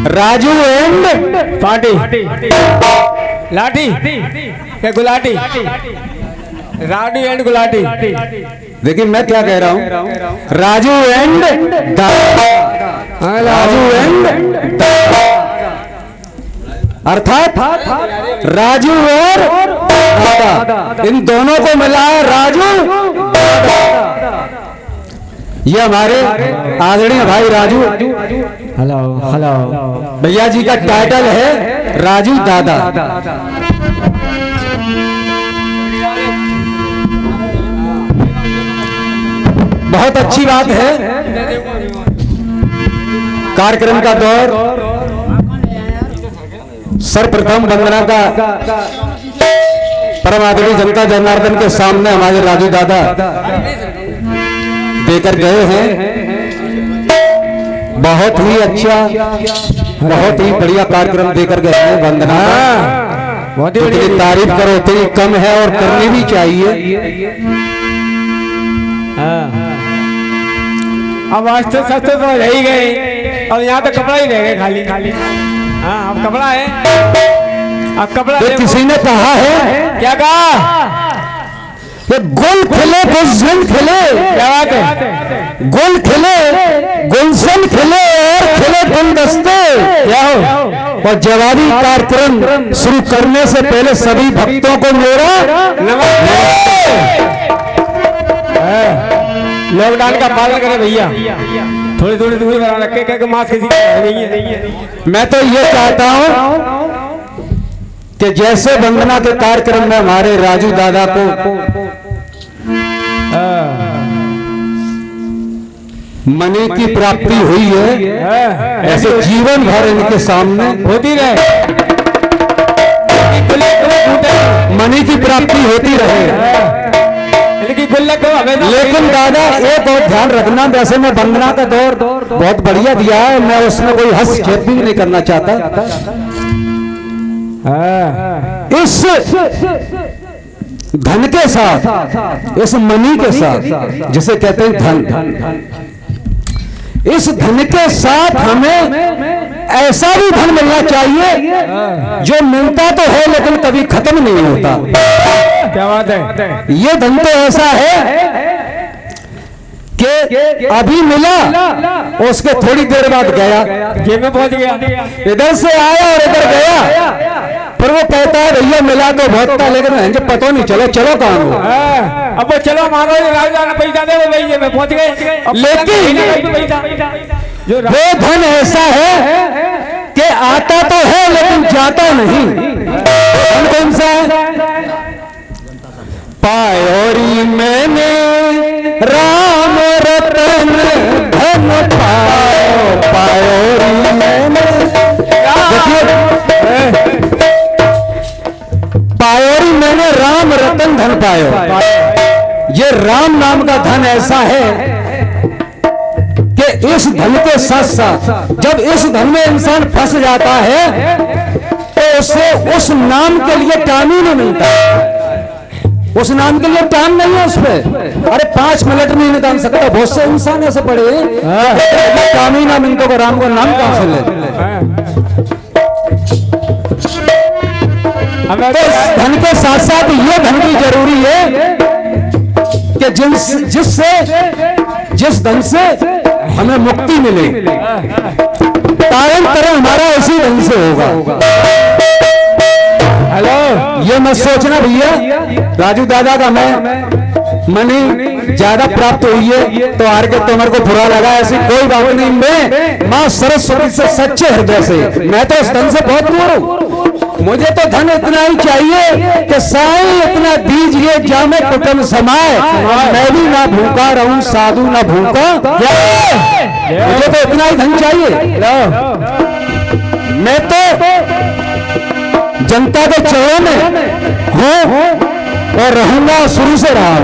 Raju and party लाठी क्या Gulati Raju and Gulati. देखिए मैं क्या कह रहा हूं, राजू एंड राजू एंड अर्थात राजू और दादा, इन दोनों को मिला है राजू। ये हमारे आदरणीय भाई राजू, हेलो हेलो भैया जी का टाइटल है राजू दादा। बहुत अच्छी बात है। कार्यक्रम का दौर सर्वप्रथम वंदना का परम आदरणीय जनता जनार्दन के सामने हमारे राजू दादा देकर गए हैं। बहुत ही अच्छा, बहुत ही बढ़िया कार्यक्रम देकर गए हैं। वंदना बहुत ही जितनी तारीफ करो उतनी कम है और करनी भी चाहिए। अब वास्तव सस्ते तो रह ही गए, अब यहाँ तो कपड़ा ही रह गए खाली खाली। हाँ अब कपड़ा है, अब कपड़ा तो किसी ने कहा है, क्या कहा, ये गोल खेले गुलशन खेले, क्या बात है, गोल खेले गुलशन खेले और खेले गुलदस्ते। क्या हो। और जवाबी कार्यक्रम शुरू करने से पहले सभी भक्तों को मेरा लॉकडाउन का पालन करें भैया, थोड़ी थोड़ी दूरी बना रखे क्या मास्क किसी नहीं है। मैं तो ये चाहता हूं कि जैसे वंदना के कार्यक्रम में हमारे राजू दादा को मनी की प्राप्ति हुई है, ऐसे जीवन भर इनके सामने होती रहे, मनी की प्राप्ति होती रहे। लेकिन दादा एक और ध्यान रखना, वैसे मैं वंदना का दौर बहुत बढ़िया दिया है, मैं उसमें कोई हस्तक्षेप भी नहीं करना चाहता। इस धन के साथ, इस मनी के साथ, जिसे कहते हैं धन, इस धन के साथ हमें ऐसा भी धन मिलना चाहिए जो मिलता तो है लेकिन कभी खत्म नहीं होता। क्या बात है। ये धन तो ऐसा है कि अभी मिला और उसके थोड़ी देर बाद गया, जेब में पहुंच गया, इधर से आया और इधर गया, पर वो कहता है भैया मिला तो बहुत था लेकिन मुझे पता नहीं चलो चलो कहाँ हो। अब वो चलो मारो राजा पैसा दे भाई जेब में पहुंच गए। लेकिन वो धन ऐसा है कि आता तो है लेकिन जाता नहीं। धन कौन सा है? पायोरी मैंने राम रतन धन पायो, पायोरी मैंने, पायोरी मैंने राम रतन धन पायो। ये राम नाम का धन ऐसा है कि इस धन के साथ साथ जब इस धन में इंसान फंस जाता है तो उसे उस नाम के लिए टाइम ही नहीं मिलता। उस नाम के लिए टाइम नहीं है उस पर। अरे 5 मिनट नहीं निकाल सकता। बहुत से इंसान ऐसे पड़े टाइम ही ना मिलता को राम का नाम कहां से ले। तो धन के साथ साथ ये धन भी जरूरी है कि जिस धन से हमें मुक्ति मिले, तारण तरह हमारा उसी धन से होगा। हेलो, ये मत सोचना भैया राजू दादा का मैं मनी ज्यादा प्राप्त हुई है तो आर के तुम्हारे को बुरा लगा, ऐसी कोई बात नहीं। मैं मां सरस्वती से सच्चे हृदय से, मैं तो इस धन से बहुत दूर हूं। मुझे तो धन इतना ही चाहिए कि साईं इतना दीजिए जामे कुटुंब समाए, मैं भी ना भूखा रहूं साधु ना भूखा। मुझे तो इतना ही धन चाहिए। मैं तो जनता के चरणों में हूं और रहूंगा, शुरू से रहा हूं।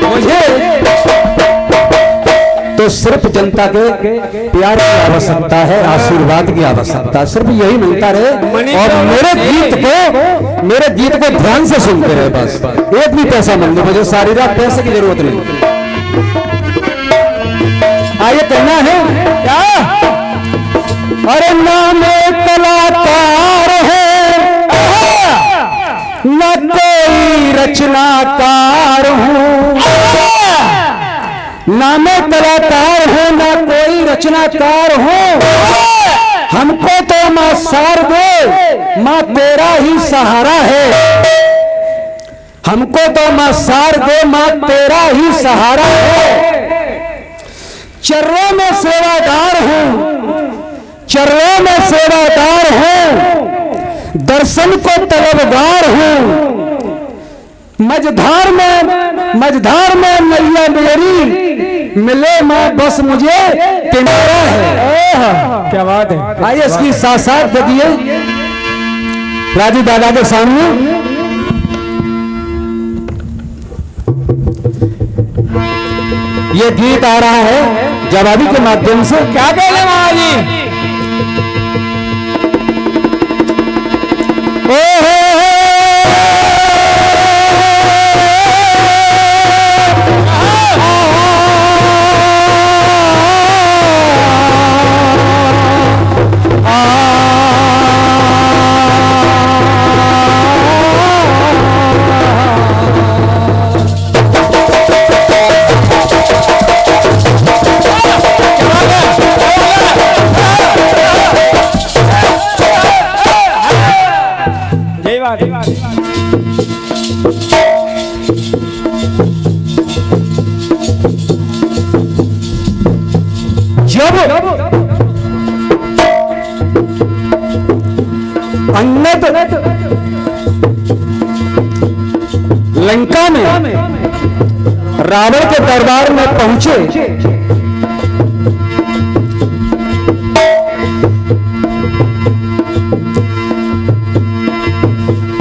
मुझे तो सिर्फ जनता के प्यार की आवश्यकता है, आशीर्वाद की आवश्यकता है, सिर्फ यही मिलता रहे और मेरे गीत को ध्यान से सुनते रहे, बस एक भी पैसा मत दो मुझे, सारी रात पैसे की जरूरत नहीं। आइए कहना है क्या, अरे नाम कलाकार है न कोई रचनाकार हूँ, ना मैं कलाकार हूँ ना कोई रचनाकार हूँ, हमको तो माँ सार दे, माँ तेरा ही सहारा है, हमको तो माँ सार दे, माँ तेरा ही सहारा है। चर्रों में सेवादार हूँ, चर्रों में सेवादार हूँ, दर्शन को तलबगार हूँ, मझधार में नैया मेरी मिले माँ बस मुझे किनारा है। क्या बात है। आइए इसकी साथ साथ देखिए राजू दादा के सामने ये गीत आ रहा है जवाबी के माध्यम से। क्या कह रहे महाराज जी। अंगद लंका में रावण के दरबार में पहुंचे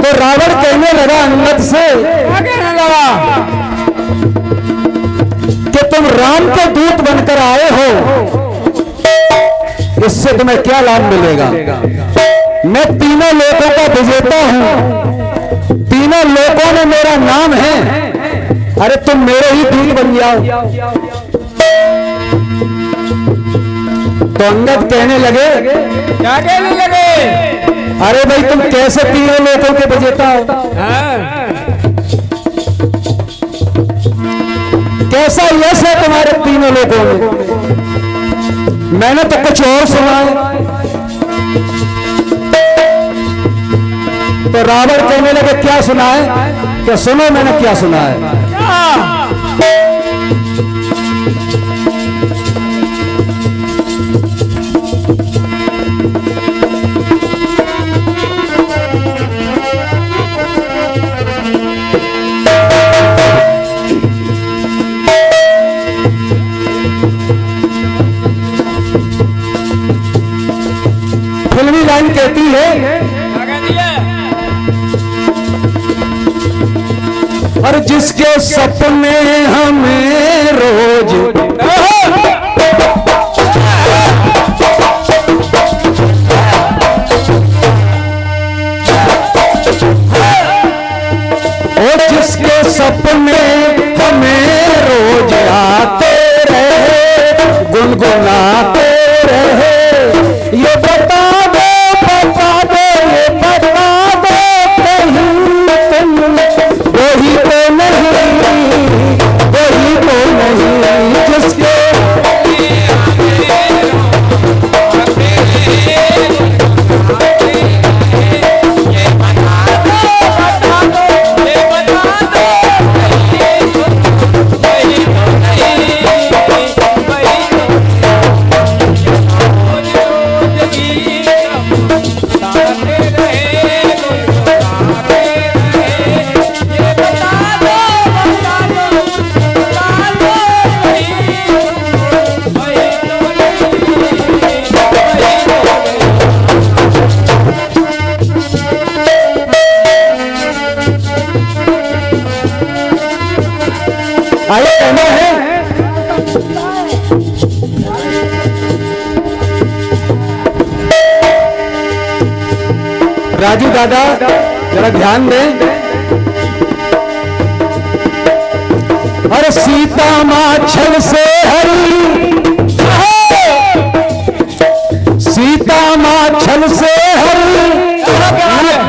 तो रावण कहने लगा अंगद से, क्या कहने लगा कि तुम राम के दूत बनकर आए हो, इससे तुम्हें क्या लाभ मिलेगा? मैं तीनों लोकों का विजेता हूं, तीनों लोकों में मेरा नाम है, अरे तुम मेरे ही दूत बन जाओ। तो अंगद कहने लगे, क्या कहने लगे? अरे भाई तुम कैसे तीनों लोकों के विजेता हो? कैसा यश है तुम्हारे तीनों लोकों में? मैंने तो कुछ और सुना है। तो रावण कहने लगे, क्या सुना है? क्या सुनो मैंने क्या सुना है। फिल्मी लाइन कहती है, और जिसके सपने हमें रोज और जिसके सपने हमें रोज आते रहे, गुनगुनाते रहे, ये बता दो ये बता दो कहीं तुम वही तो नहीं जिसके राजू दादा जरा ध्यान दें। अरे सीता माछल से हरी, सीता माछल से हरी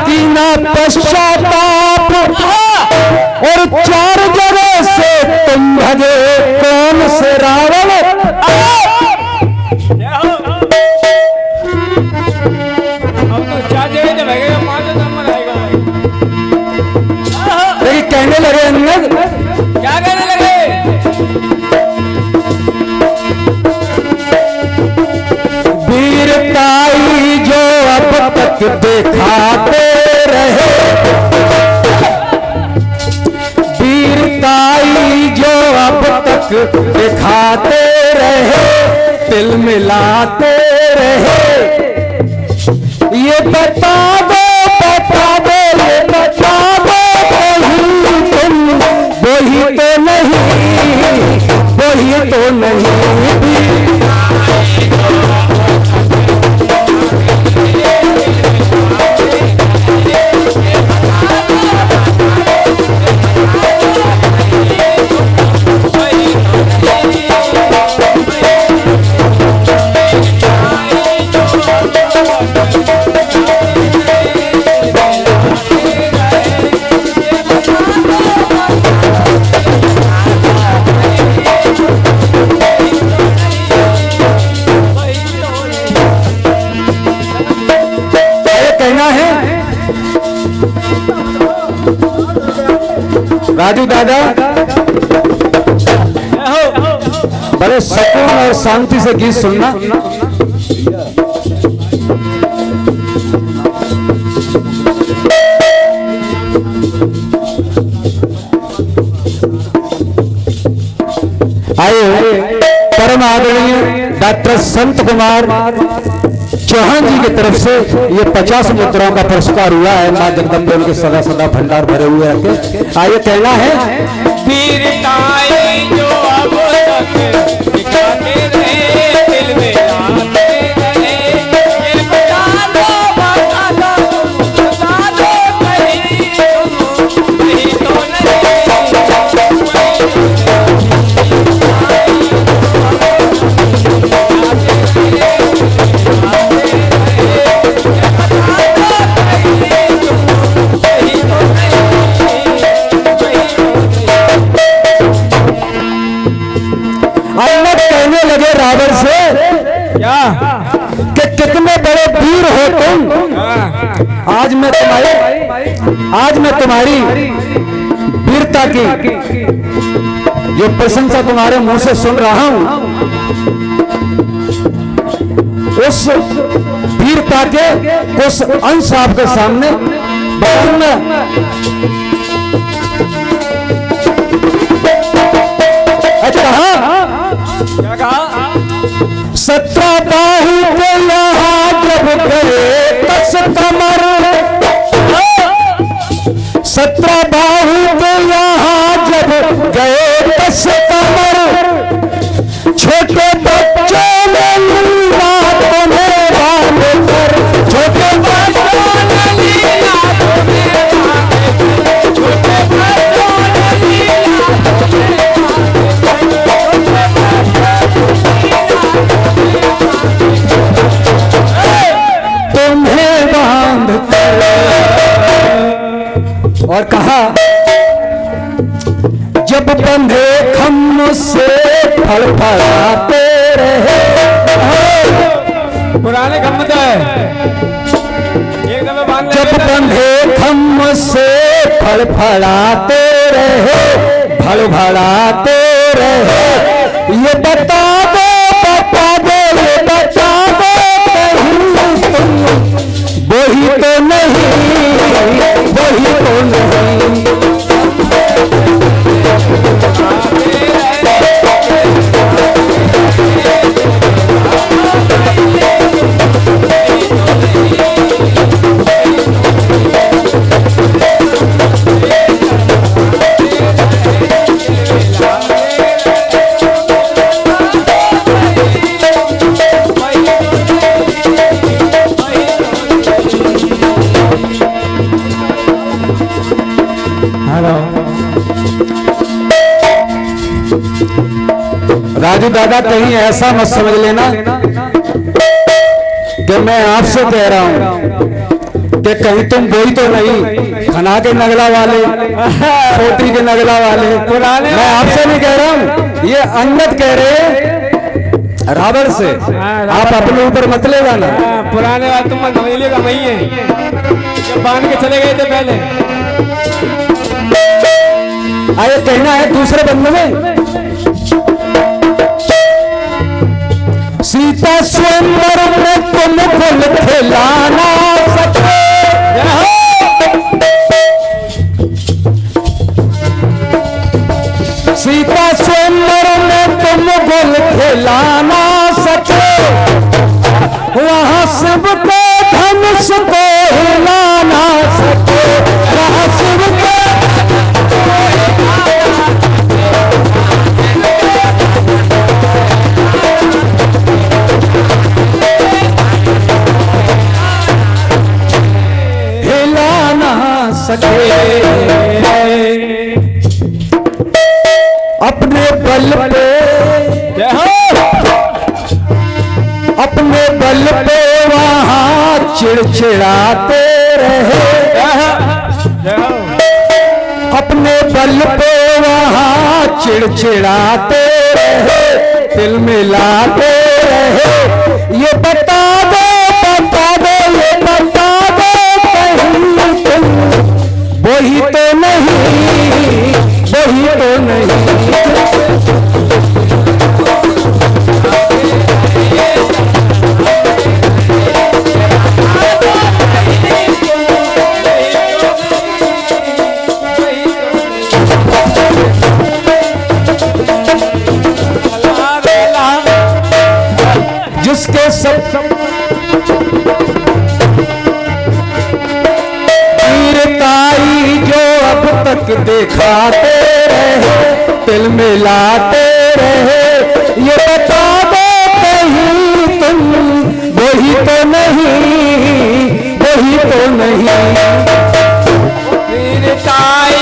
कीना पश्चाताप, और 4 जगह से तुम भजे कौन से रावण। अब तो 4 जगह से भगेगा, 5 नंबर आएगा। लेकिन कहने लगे अंगद, क्या कहने लगे? वीरताई जो अब तक दिखाते रहे, वीरताई जो अब तक दिखाते रहे, तिल मिलाते रहे। ये बता दो, ये बता दो, वही तुम, वही तो नहीं, वही तो नहीं। राजू दादा बड़े सुकून और शांति से गीत सुनना। आइए परम आदरणीय डॉक्टर संत कुमार चौहान जी की तरफ से ये 50 मुद्राओं का पुरस्कार हुआ है। मां जगदम्बा उनके सदा सदा भंडार भरे हुए रखे। आइए कहना है, वीरताई जो अब तक दिखाते रहे, दिल में आते रहे, ये बता दो, बता दो कहीं तो कहने लगे रावण से क्या कि कितने बड़े वीर हो तुम। आज मैं तुम्हारी वीरता की जो प्रशंसा तुम्हारे मुंह से सुन रहा हूं, उस वीरता के कुछ अंश आपके सामने बताऊंगा। क्या कहा? 17 बाहु के यहाँ जब गए कस कमर, 17 बाहु के यहाँ जब गए कस कमर, छोटे बच्चों ने लीला तुम्हें बांधे कर, छोटे बच्चों ने लीला तुम्हें बांधे कर, छोटे बच्चों ने लीला तुम्हें बांध कर। और कहा, जब बंधे खम्म से फड़फड़ाते रहे। पुराने खम्म तो है, एक दफे बांध ले। जब बंधे खम्म से फड़फड़ाते रहे, भड़भड़ाते रहे, ये बता दो, ये बता दो, वही तो नहीं, वही तो नहीं। राजू दादा कहीं ऐसा मत समझ लेना कि मैं आपसे कह रहा हूं कि कहीं तुम वही तो नहीं खना के नगला वाले, छोटी के नगला वाले। मैं आपसे नहीं कह रहा हूं, ये अंगद कह रहे रावण से। आप अपने ऊपर मत ले जाना। पुराने बात तुम समझ का वही है, जब बांध के चले गए थे पहले। आए कहना है दूसरे बंद में, सीता स्वयंवर में तुम फुल खिलाना सके, सीता स्वयंवर में तुम फुल खिलाना सके, वहां सबको धनुष को हिलाना सके, वहां सबको अपने बल पे, अपने बल पे वहां चिड़चिड़ाते रहे, अपने बल पे वहां चिड़चिड़ाते रहे, दिल मिलाते रहे। ये बता दो, बता दो, ये बता दो कहीं तुम वही तो नहीं, वही तो नहीं। जिसके सब वीरताई जो अब तक दिखाते रहे, दिल मिलाते रहे। ये बता दो कहीं तुम वही तो नहीं, वही तो नहीं। वीरताई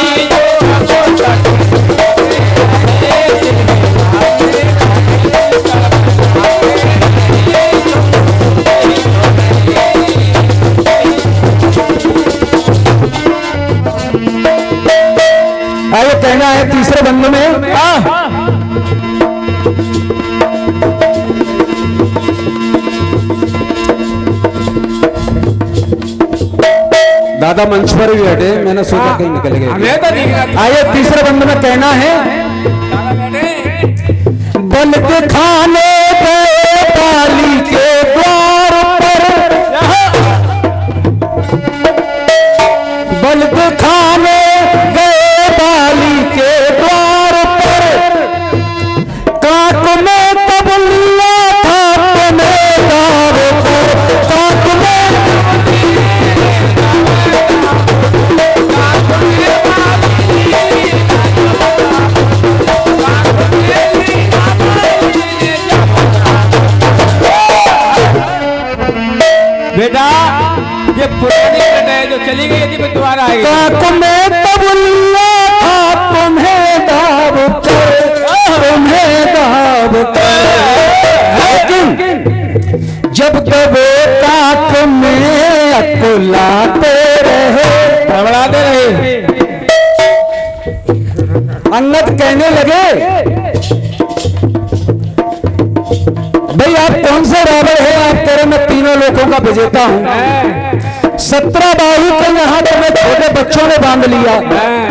आगे कहना है तीसरे बंद में, दादा मंच पर भी बैठे, मैंने सोचा कहीं निकल गए। आइए तीसरे बंद में कहना है, बल के खाने गए बाली के द्वार पर, बल के खाने गए बाली के द्वार पर, काक में तब लिया था तुम्हें दाव पर, काक में बेटा ये पुरानी घटना है जो चली गई थी, मैं दोबारा आई। काक में तब लिया था तुम्हें दाव पर, तुम्हें दाव पर, लेकिन जब दबे काक में अकुलाते रहे, घबराते रहे। अंगद कहने लगे, भाई आप कौन से रावण है? आप कह रहे मैं तीनों लोगों का विजेता हूं। 17 बाहु के यहाँ तुम्हें छोटे बच्चों ने बांध लिया,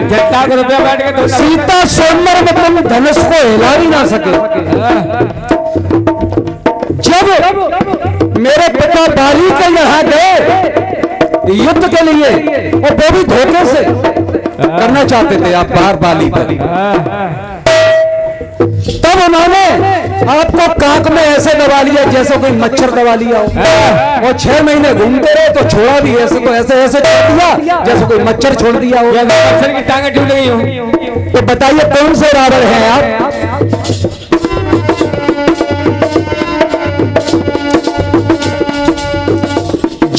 जनता के रुपया बैठ के सीता स्वयंवर में तुम धनुष को हिला भी ना सके। जब मेरे पिता बाली के यहाँ गए युद्ध के लिए, और वो भी धोखे से करना चाहते थे आप बाहर बाली पर, तब उन्होंने आपको कांक में ऐसे दबा लिया जैसे कोई मच्छर दबा लिया हो, और 6 महीने घूमते रहे तो छोड़ा भी ऐसे को ऐसे ऐसे छोड़ दिया जैसे कोई मच्छर छोड़ दिया हो, मच्छर की टांगें टूट गई हो। तो बताइए कौन से रावण हैं आप?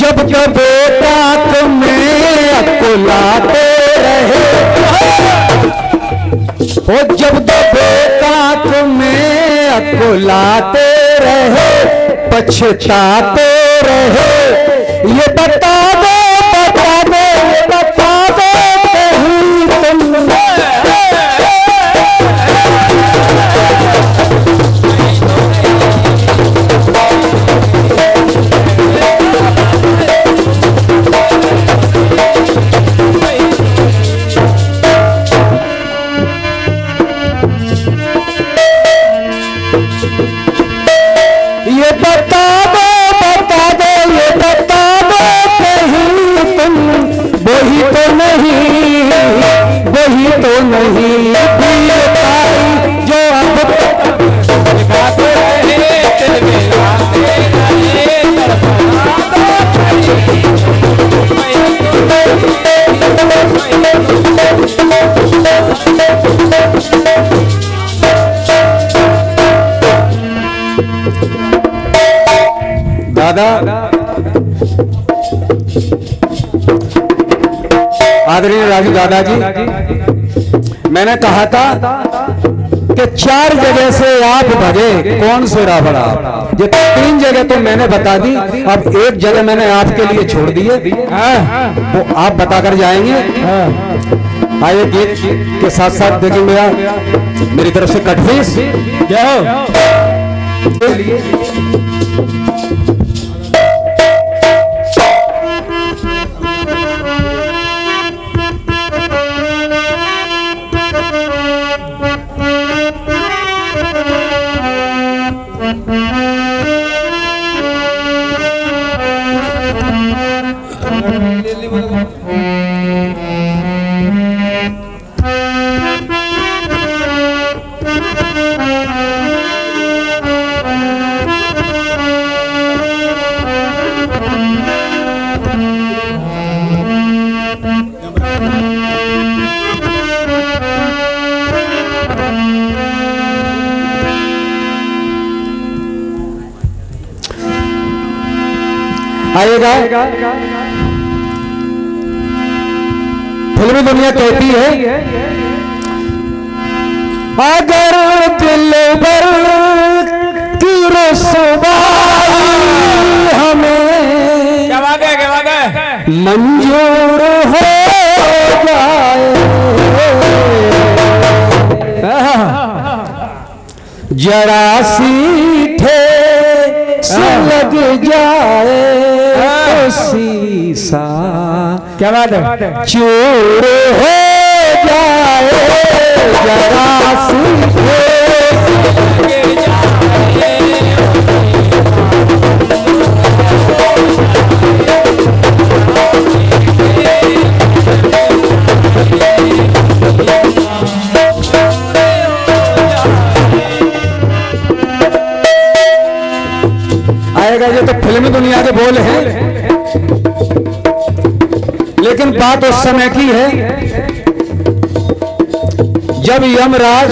जब जब कांक में अकुलाते रहे, ओ जब जब कांक में बुलाते रहे पछताते रहे। ये बता दो ये बता दो कहीं तुम ये बता दो ये बता दो कहीं तुम वही तो नहीं भूल पाई जो अब दिखाते रहे दिल मिलाते रहे दादा आदरणीय राजू दादाजी, मैंने कहा था कि 4 जगह से आप भगे, कौन से राह बढ़ा? ये 3 जगह तो मैंने बता दी, अब 1 जगह मैंने आपके लिए छोड़ दी है, वो आप बताकर जाएंगे। आइए गीत के साथ साथ देखेंगे आप मेरी तरफ से कटफीस आएगा। फिल्मी दुनिया कहती है अगर दिल भर की रसवाई हमें क्या बात है मंजूर हो जाए, जरा सी ठेस लग जाए तो शीशा क्या बात है चूर हो जाए, जरा सी ठेस आएगा। ये तो फिल्मी दुनिया के बोल हैं, लेकिन बात उस समय की है जब यमराज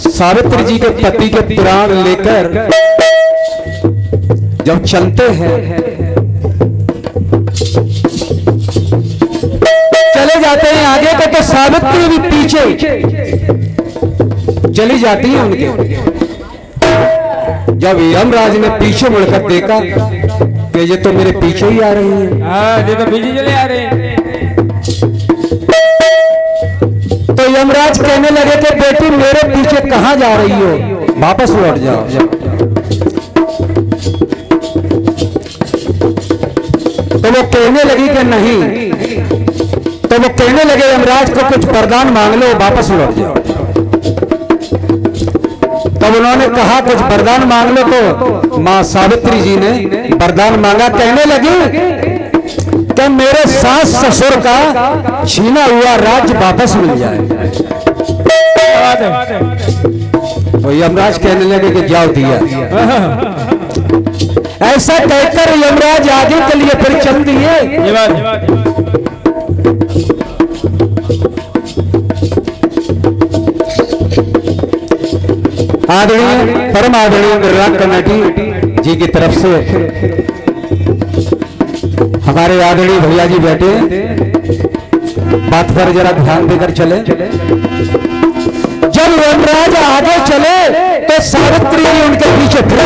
सावित्री जी के पति के प्राण लेकर जब चलते हैं, चले जाते हैं आगे तो सावित्री भी पीछे चली जाती है उनके। जब यमराज ने पीछे मुड़कर देखा कि ये तो मेरे पीछे ही आ रही है, ये तो पीछे चले आ रहे हैं, तो यमराज कहने लगे कि बेटी मेरे पीछे कहां जा रही हो, वापस लौट जाओ। तो वो कहने लगी कि नहीं, तो वो कहने लगे यमराज को कुछ वरदान मांग लो, वापस लौट जाओ। तब उन्होंने कहा कुछ वरदान मांग लो, तो मां सावित्री जी ने वरदान मांगा, कहने लगी कि मेरे सास ससुर का छीना हुआ राज्य वापस मिल जाए। तो यमराज कहने लगे कि जाओ दिया। ऐसा कहकर यमराज आगे के लिए फिर चल दिए। आदरणीय परम आदरणीय गिरिराज कमेटी जी की तरफ से हमारे आदरणीय भैया जी बैठे, बात पर जरा ध्यान देकर चले। जब यमराज आगे चले तो सावित्री जी उनके पीछे फिर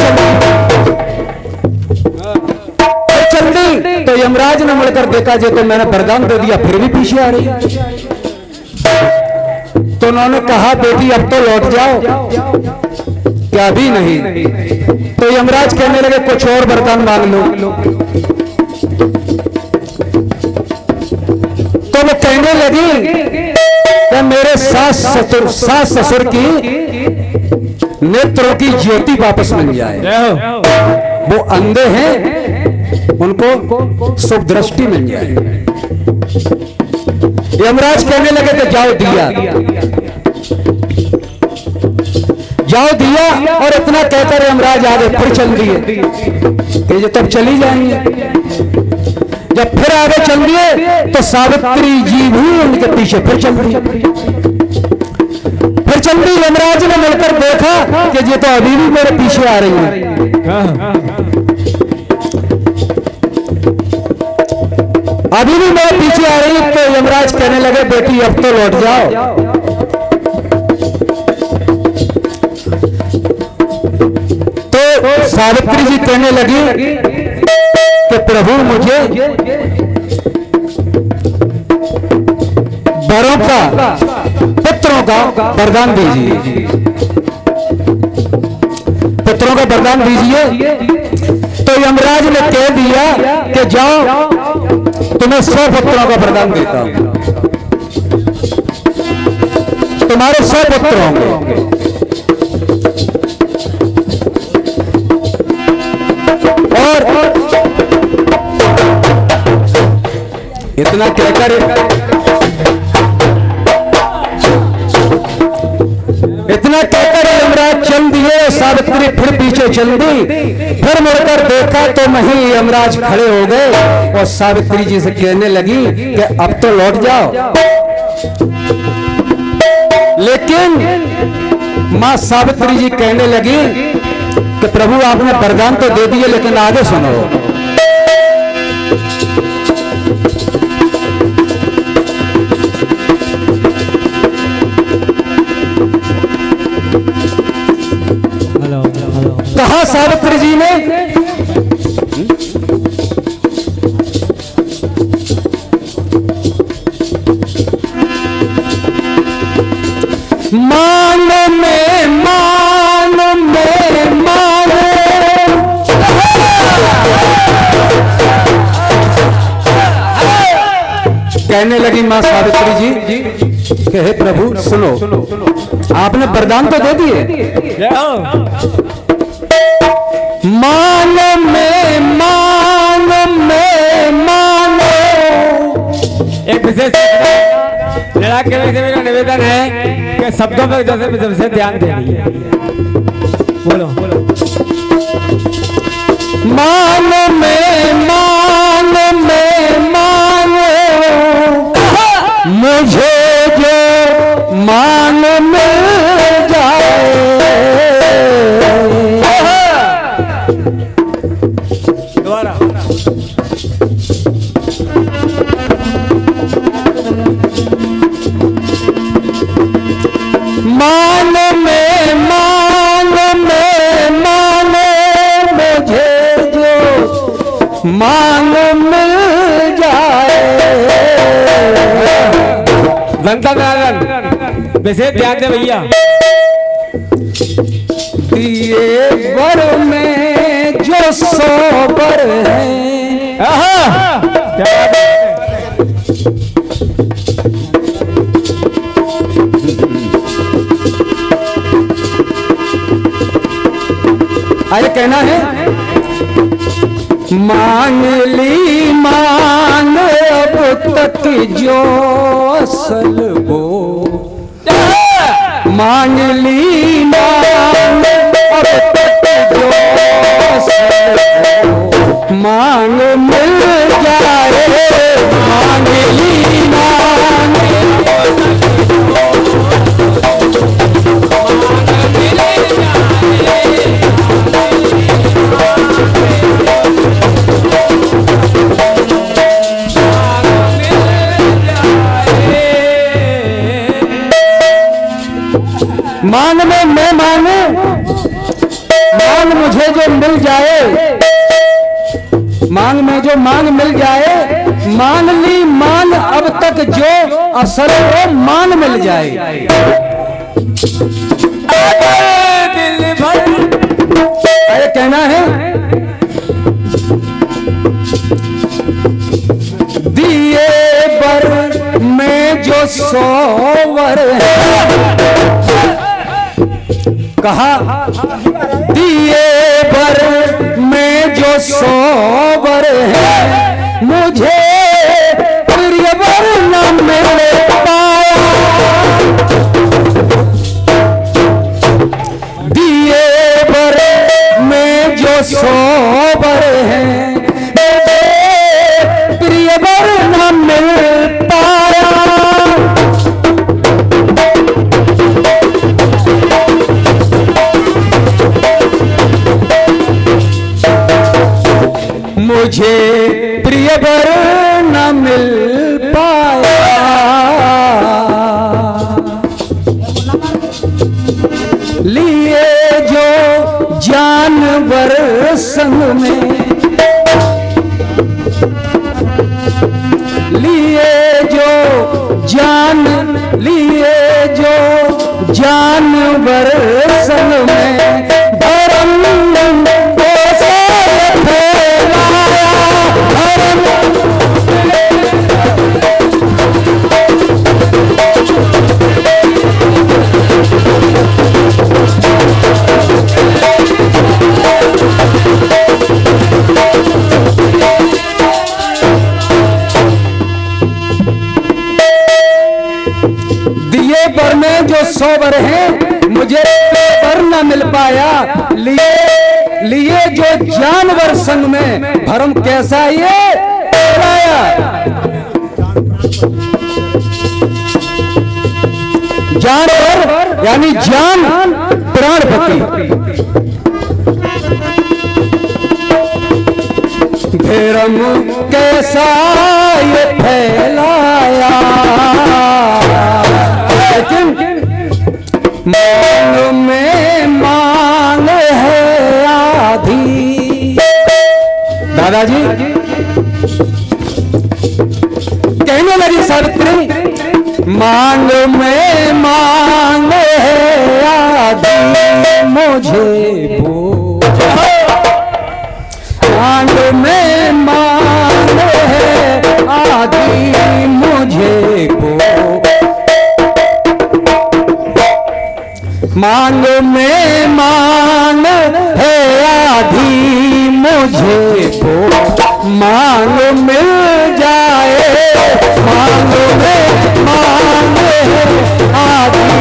चल दी। तो यमराज ने मुड़कर देखा, जे तो मैंने वरदान दे दिया फिर भी पीछे आ रही है। तो उन्होंने कहा, बेटी अब तो लौट जाओ। क्या भी नहीं। तो यमराज कहने लगे, कुछ और वरदान मांग लो। तो वो कहने लगी कि मेरे सास ससुर की नेत्रों की ज्योति वापस मिल जाए। वो अंधे हैं, उनको शुभ दृष्टि मिल जाए। यमराज कहने लगे कि जाओ दिया, जाओ दिया। और इतना कहकर यमराज आगे फिर चल दिए कि ये तब चली जाएंगे। जब फिर आगे चल दिए तो सावित्री जी भी उनके पीछे फिर चल दी। फिर चल दी। यमराज ने मिलकर देखा कि ये तो अभी भी मेरे पीछे आ रही है। अभी भी मेरे पीछे आ रही। तो यमराज कहने लगे, बेटी अब तो लौट जाओ। तो सावित्री जी कहने लगी कि प्रभु मुझे वरों का, पुत्रों का वरदान दीजिए, पुत्रों का वरदान दीजिए। तो यमराज ने कह दिया कि जाओ, तुम्हें 100 पुत्रों का वरदान देता हूं, तुम्हारे 100 पुत्र होंगे। और इतना कहकर यमराज चल दिए। सावित्री फिर पीछे चल दी। फिर मुड़कर देखा तो वहीं यमराज खड़े हो गए और सावित्री जी से कहने लगी कि अब तो लौट जाओ। लेकिन मां सावित्री जी कहने लगी कि प्रभु आपने वरदान तो दे दिए, लेकिन आगे सुनो। कहा सावित्री जी ने, मान में मान में मान, कहने लगी मां सावित्री जी कि हे प्रभु सुनो, आपने वरदान तो दे दिए, मान में मानो। एक विशेष लड़ाक के विषय में निवेदन है कि शब्दों पर जैसे ध्यान दे रही है। बोलो मान में मानो, मुझे जो मान मिल जाए। दोबारा मान में मानो, मुझे जो मान मिल जाए। जनता नारायण विशेष ध्यान दे भैया। दिए वर में जो 100 वर है, आगे कहना है, मांग ली मांग अब तक जो असल वो, मांग ली मांग अब तक जो असल वो, मांग मिल जाए। मांग ली मांग मांग में जो मांग मिल जाए, मांग ली मान अब तक जो असल वो मान मिल जाए। दिल भर अरे कहना है दिए बर में जो सोवर है, कहा दिए बर में जो सोवर है, मुझे प्रिय वर न मिल पाया। दिए बर में जो सोवर है, मुझे प्रिय वर न मिल पाया। मुझे प्रिय वर न मिल पाया। लिए जो जानवर संग में, लिए जो जानवर संग में धर्म को से फैलाया। धर्म दिए बर में जो सोवर है, मुझे बर न मिल पाया। लिए जो जानवर संग में भरम कैसा ये फैलाया। जानवर यानी जान प्राणपति, भरम कैसा ये फैलाया। लेकिन मांग में मांग है आधी। दादाजी कहने लगी सावित्री, मांग में मांग है आधी, मुझे वो मांग में मांग है आधी, मुझे वो मांग में मांग है आधी, मुझे वो मांग मिल जाए। मांग में मांग है आधी।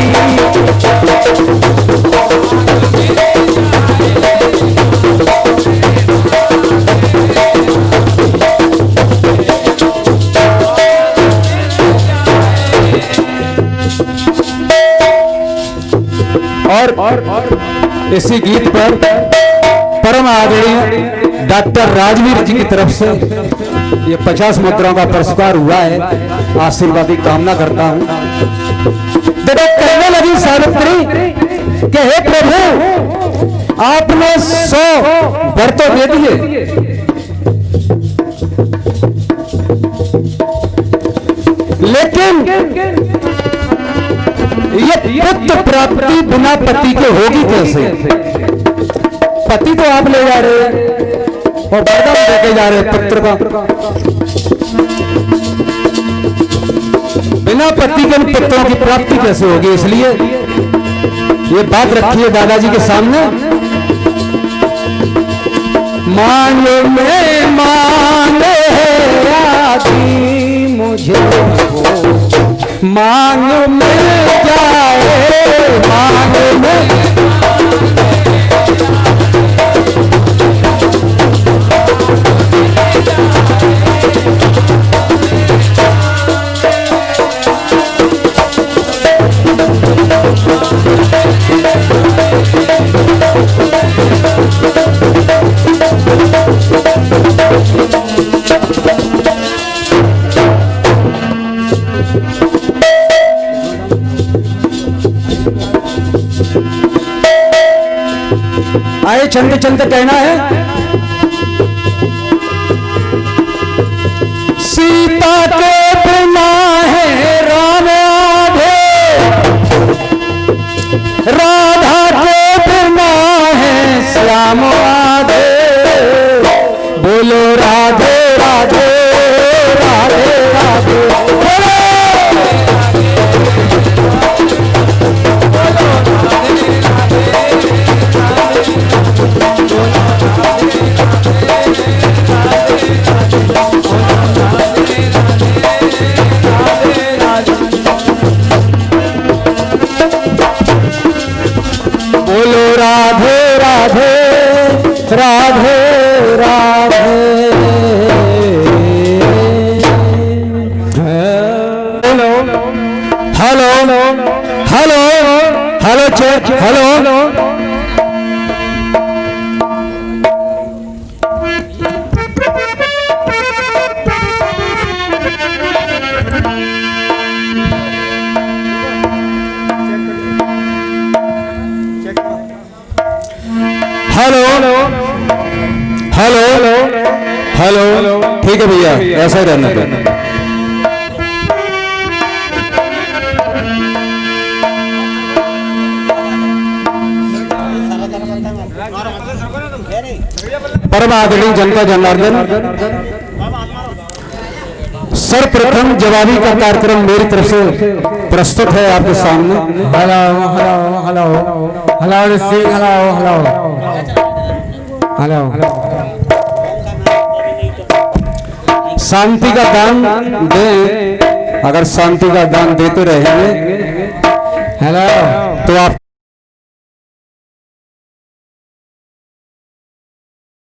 और इसी गीत पर परम आदरणीय डॉक्टर राजवीर जी की तरफ से ये 50 मुद्राओं का पुरस्कार हुआ है। आशीर्वाद की कामना करता हूं। देखो कहने लगी सावित्री कि हे प्रभु, आपने 100 वर तो दे दिए, लेकिन ये पुत्र प्राप्ति बिना पति के होगी कैसे? पति तो आप ले जा रहे हैं और वरदान देके जा रहे हैं पुत्र का। बिना पति के पुत्रों की प्राप्ति कैसे होगी? इसलिए ये बात रखिए दादाजी के सामने। मांग में मांग है आधी, मुझे मांग मिल जाए। मांग में आए चलते चलते कहना है सीता के बिना है राम आधे, राधा के बिना है श्याम आधे। बोलो राधे राधे राधे राधे, बोलो Radhe Radhe Radhe Radhe. Hello hello hello check hello. Hello hello hello, ठीक है भैया, ऐसा ही रहना चाहिए। परम आदरणीय जनता जनार्दन, सर्वप्रथम जवाबी का कार्यक्रम मेरी तरफ से प्रस्तुत है आपके सामने। Hello hello hello hello Singh, hello hello hello. शांति का दान दें, अगर शांति का दान देते रहेंगे हेलो तो आप